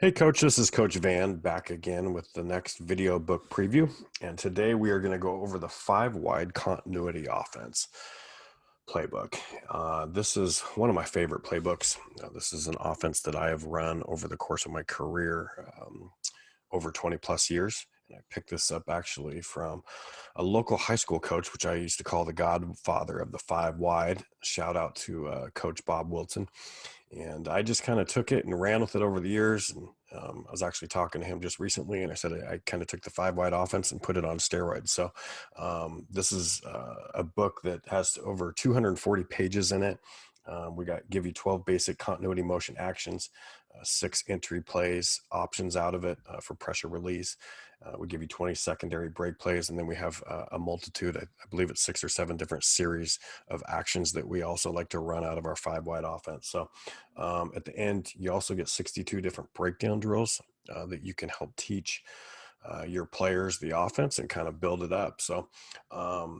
Hey Coach, this is Coach Van back again with the next video book preview. And today we are going to go over the five wide continuity offense playbook. This is one of my favorite playbooks. This is an offense that I have run over the course of my career, over 20 plus years. And I picked this up actually from a local high school coach, which I used to call the godfather of the five wide. Shout out to Coach Bob Wilson. And I just kind of took it and ran with it over the years. And I was actually talking to him just recently, and I said I kind of took the five wide offense and put it on steroids. So this is a book that has over 240 pages in it. Give you 12 basic continuity motion actions, six entry plays, options out of it for pressure release. We give you 20 secondary break plays, and then we have a multitude, I believe it's 6 or 7 different series of actions that we also like to run out of our five wide offense. So at the end, you also get 62 different breakdown drills that you can help teach your players the offense and kind of build it up. So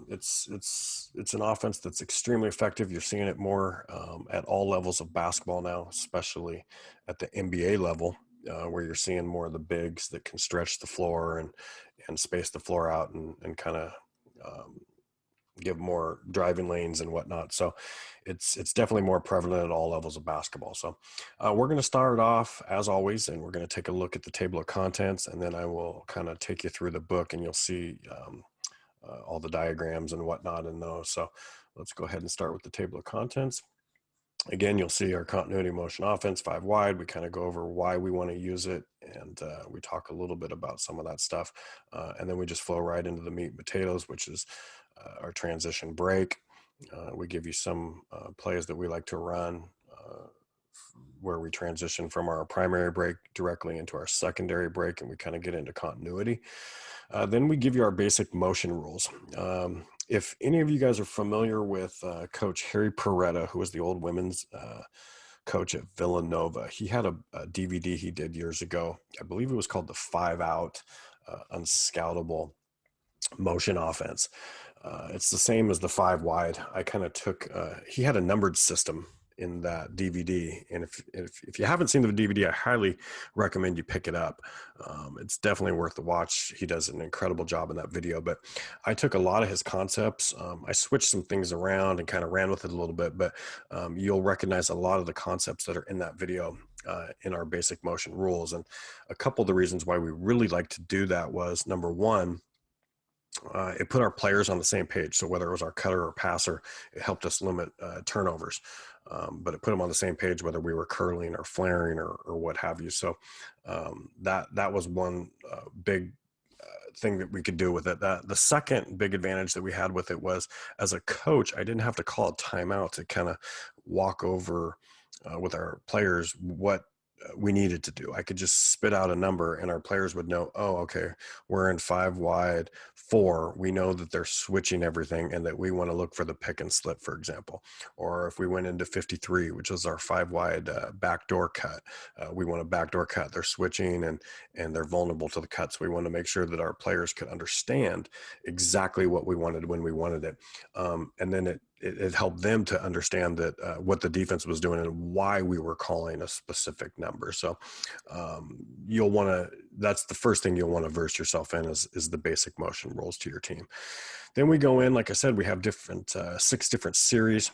it's an offense that's extremely effective. You're seeing it more at all levels of basketball now, especially at the NBA level, where you're seeing more of the bigs that can stretch the floor and space the floor out and kind of give more driving lanes and whatnot. So it's definitely more prevalent at all levels of basketball. So we're going to start off as always, and we're going to take a look at the table of contents, and then I will kind of take you through the book, and you'll see all the diagrams and whatnot in those. So let's go ahead and start with the table of contents. Again, you'll see our continuity motion offense, five wide. We kind of go over why we want to use it, and we talk a little bit about some of that stuff. And then we just flow right into the meat and potatoes, which is our transition break. We give you some plays that we like to run where we transition from our primary break directly into our secondary break, and we kind of get into continuity. Then we give you our basic motion rules. If any of you guys are familiar with Coach Harry Peretta, who was the old women's coach at Villanova, he had a DVD he did years ago. I believe it was called the Five Out Unscoutable Motion Offense. It's the same as the five wide. I kind of took, he had a numbered system in that DVD. And if you haven't seen the DVD, I highly recommend you pick it up. It's definitely worth the watch. He does an incredible job in that video, but I took a lot of his concepts. I switched some things around and kind of ran with it a little bit, but you'll recognize a lot of the concepts that are in that video in our basic motion rules. And a couple of the reasons why we really like to do that was, number one, it put our players on the same page. So whether it was our cutter or passer, it helped us limit turnovers. But it put them on the same page, whether we were curling or flaring or what have you. So that was one big thing that we could do with it. The second big advantage that we had with it was, as a coach, I didn't have to call a timeout to kind of walk over with our players what we needed to do. I could just spit out a number and our players would know, oh, okay, we're in five wide, four. We know that they're switching everything and that we want to look for the pick and slip, for example. Or if we went into 53, which is our five wide backdoor cut, we want a backdoor cut. They're switching and they're vulnerable to the cuts. We want to make sure that our players could understand exactly what we wanted when we wanted it. And then it helped them to understand that what the defense was doing and why we were calling a specific number. So you'll want to, that's the first thing you'll want to verse yourself in is the basic motion rules to your team. Then we go in, like I said, we have different 6 different series,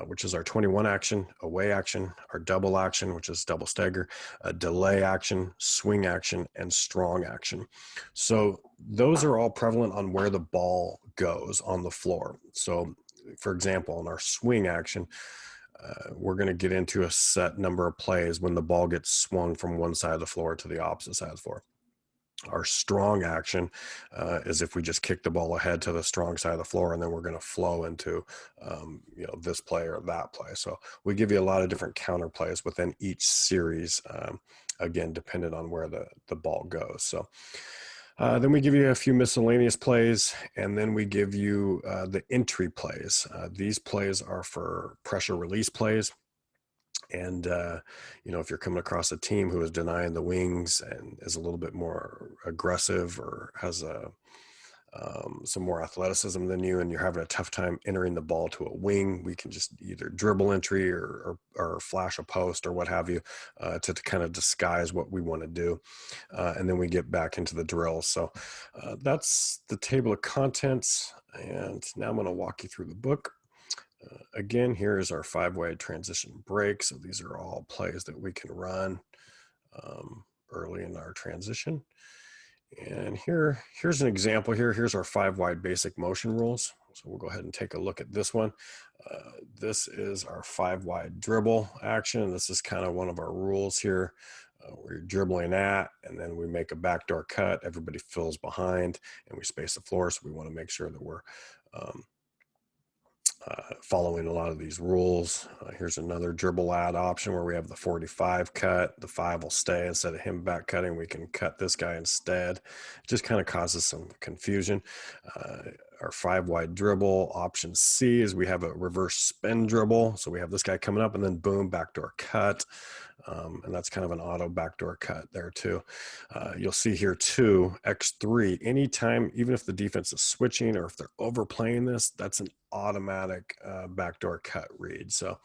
which is our 21 action, away action, our double action, which is double stagger, a delay action, swing action, and strong action. So those are all prevalent on where the ball goes on the floor. So for example, in our swing action, we're going to get into a set number of plays when the ball gets swung from one side of the floor to the opposite side of the floor. Our strong action is if we just kick the ball ahead to the strong side of the floor, and then we're going to flow into this play or that play. So we give you a lot of different counter plays within each series, again, dependent on where the ball goes. So then we give you a few miscellaneous plays, and then we give you the entry plays. These plays are for pressure release plays. And, if you're coming across a team who is denying the wings and is a little bit more aggressive or has some more athleticism than you, and you're having a tough time entering the ball to a wing, we can just either dribble entry or flash a post or what have you, to kind of disguise what we want to do. And then we get back into the drills. So that's the table of contents. And now I'm going to walk you through the book. Again, here is our 5-wide transition break. So these are all plays that we can run early in our transition. And here's an example here. Here's our 5-wide basic motion rules. So we'll go ahead and take a look at this one. This is our 5-wide dribble action. This is kind of one of our rules here. We're dribbling at, and then we make a backdoor cut. Everybody fills behind, and we space the floor. So we want to make sure that we're following a lot of these rules. Here's another dribble add option where we have the 45 cut. The 5 will stay. Instead of him back cutting, we can cut this guy instead. It just kind of causes some confusion. Our 5-wide dribble option C is we have a reverse spin dribble. So we have this guy coming up and then boom, backdoor cut. And that's kind of an auto backdoor cut there too. You'll see here too, X3, anytime, even if the defense is switching or if they're overplaying this, that's an automatic backdoor cut read. So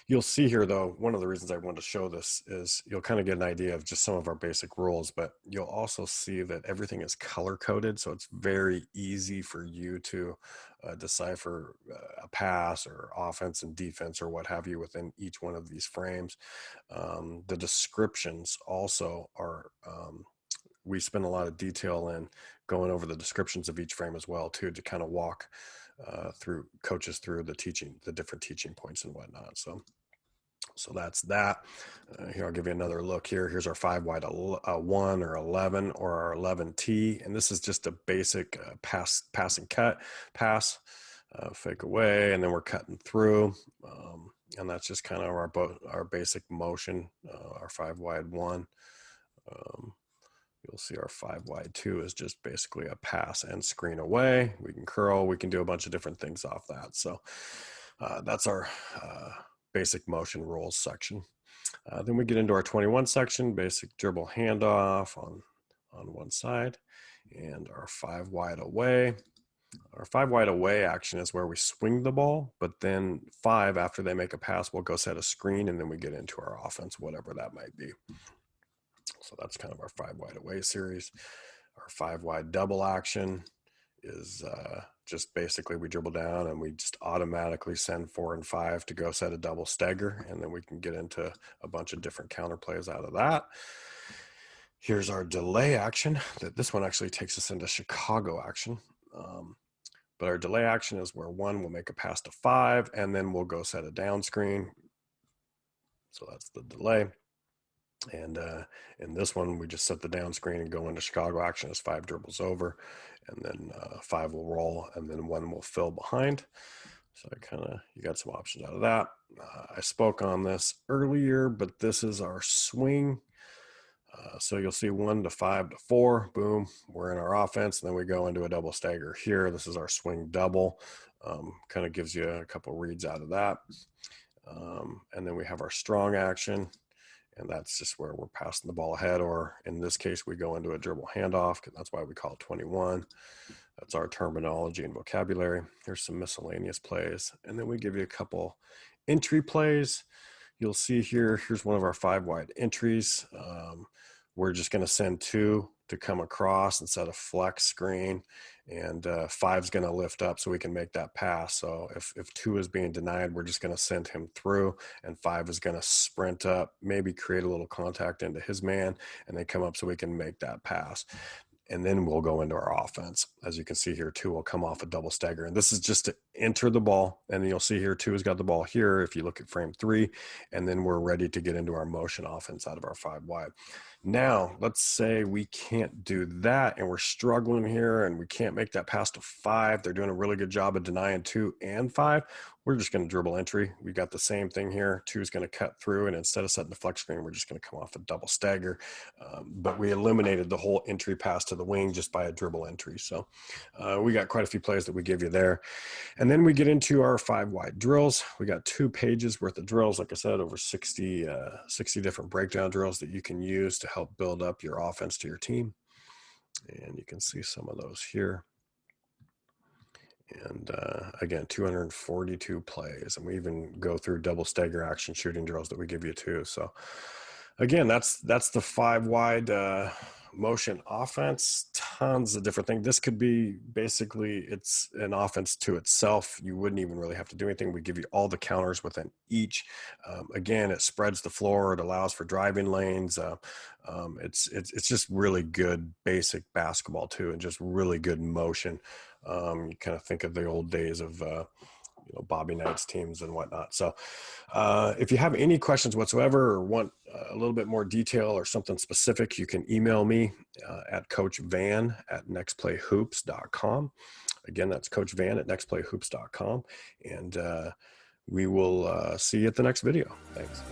you'll see here though, one of the reasons I wanted to show this is you'll kind of get an idea of just some of our basic rules, but you'll also see that everything is color coded. So it's very easy for you to decipher a pass or offense and defense or what have you within each one of these frames. The descriptions also are, we spend a lot of detail in going over the descriptions of each frame as well too, to kind of walk through coaches through the different teaching points and whatnot. So that's that. Here, I'll give you another look here. Here's our 5-wide 1 or 11 or our 11T. And this is just a basic pass and cut, pass, fake away, and then we're cutting through. And that's just kind of our basic motion, our 5-wide 1. You'll see our 5-wide 2 is just basically a pass and screen away. We can curl, we can do a bunch of different things off that. So that's our basic motion rules section. Then we get into our 21 section, basic dribble handoff on one side, and our 5-wide away. Our 5-wide away action is where we swing the ball, but then 5, after they make a pass, we'll go set a screen, and then we get into our offense, whatever that might be. So that's kind of our 5-wide away series. Our 5-wide double action is just basically we dribble down and we just automatically send 4 and 5 to go set a double stagger, and then we can get into a bunch of different counter plays out of that. Here's our delay action. This one actually takes us into Chicago action. But our delay action is where 1 will make a pass to 5, and then we'll go set a down screen. So that's the delay. And in this one, we just set the down screen and go into Chicago action as 5 dribbles over, and then 5 will roll, and then 1 will fill behind. So you got some options out of that. I spoke on this earlier, but this is our swing. So you'll see 1 to 5 to 4, boom, we're in our offense, and then we go into a double stagger here. This is our swing double. Kind of gives you a couple reads out of that. And then we have our strong action. And that's just where we're passing the ball ahead, or in this case, we go into a dribble handoff, because that's why we call it 21. That's our terminology and vocabulary. Here's some miscellaneous plays. And then we give you a couple entry plays. You'll see here's one of our 5-wide entries. We're just going to send 2 to come across and set a flex screen, and 5's going to lift up so we can make that pass. So if 2 is being denied, we're just going to send him through, and 5 is going to sprint up, maybe create a little contact into his man, and then come up so we can make that pass. And then we'll go into our offense. As you can see here, 2 will come off a double stagger. And this is just to enter the ball. And you'll see here, 2 has got the ball here if you look at frame 3. And then we're ready to get into our motion offense out of our 5-wide. Now, let's say we can't do that and we're struggling here and we can't make that pass to 5. They're doing a really good job of denying 2 and 5. We're just going to dribble entry. We got the same thing here. 2 is going to cut through, and instead of setting the flex screen, we're just going to come off a double stagger. But we eliminated the whole entry pass to the wing just by a dribble entry. So we got quite a few plays that we give you there. And then we get into our 5-wide drills. We got 2 pages worth of drills, like I said, over 60 different breakdown drills that you can use to help build up your offense to your team. And you can see some of those here. And again, 242 plays, and we even go through double stagger action shooting drills that we give you too. So again, that's the 5 wide motion offense. Tons of different things. This could be basically, it's an offense to itself. You wouldn't even really have to do anything. We give you all the counters within each. Again, it spreads the floor. It allows for driving lanes. It's just really good basic basketball too, and just really good motion. You kind of think of the old days of Bobby Knight's teams and whatnot. So if you have any questions whatsoever, or want a little bit more detail or something specific, you can email me at coachvan@nextplayhoops.com. Again, that's coachvan@nextplayhoops.com. And we will see you at the next video. Thanks.